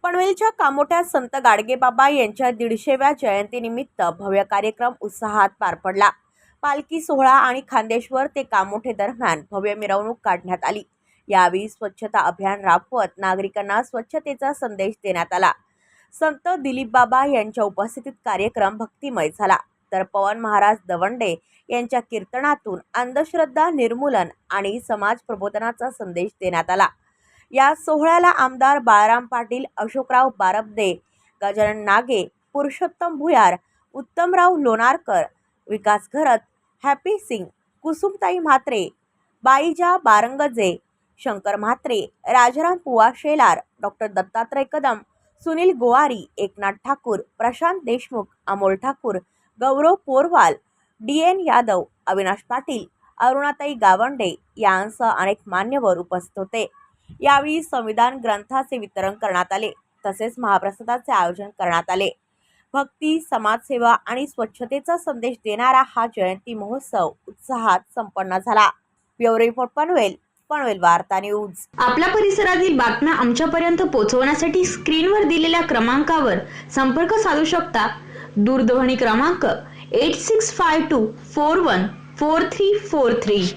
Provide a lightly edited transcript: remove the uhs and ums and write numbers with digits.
पनवेलच्या कामोठ्यात संत गाडगेबाबा यांच्या 150व्या जयंतीनिमित्त भव्य कार्यक्रम उत्साहात पार पडला। पालखी सोहळा आणि खांदेश्वर ते कामोठे दरम्यान भव्य मिरवणूक काढण्यात आली। यावेळी स्वच्छता अभियान राबवत नागरिकांना स्वच्छतेचा संदेश देण्यात आला। संत दिलीप बाबा यांच्या उपस्थितीत कार्यक्रम भक्तिमय झाला, तर पवन महाराज दवंडे यांच्या कीर्तनातून अंधश्रद्धा निर्मूलन आणि समाज प्रबोधनाचा संदेश देण्यात आला। या सोहळ्याला आमदार बाळाराम पाटील, अशोकराव बारबदे, गजानन नागे, पुरुषोत्तम भुयार, उत्तमराव लोणारकर, विकास घरत, हॅपी सिंग, कुसुमताई म्हात्रे, बाईजा बारंगजे, शंकर म्हात्रे, राजाराम पुवा शेलार, डॉक्टर दत्तात्रय कदम, सुनील गोवारी, एकनाथ ठाकूर, प्रशांत देशमुख, अमोल ठाकूर, गौरव पोरवाल, DN यादव, अविनाश पाटील, अरुणाताई गावंडे यांसह अनेक मान्यवर उपस्थित होते। यावेळी संविधान ग्रंथाचे वितरण करण्यात आले, तसेच महाप्रसादाचे आयोजन करण्यात आले। भक्ती, समाजसेवा आणि स्वच्छतेचा संदेश देणारा हा जयंती महोत्सव उत्साहात संपन्न झाला। ब्युरो रिपोर्ट पनवेल वार्ता न्यूज। आपल्या परिसरातील बातम्या आमच्यापर्यंत पोहोचवण्यासाठी स्क्रीनवर दिलेल्या क्रमांकावर संपर्क साधू शकता। दूरध्वनी क्रमांक 8652414343।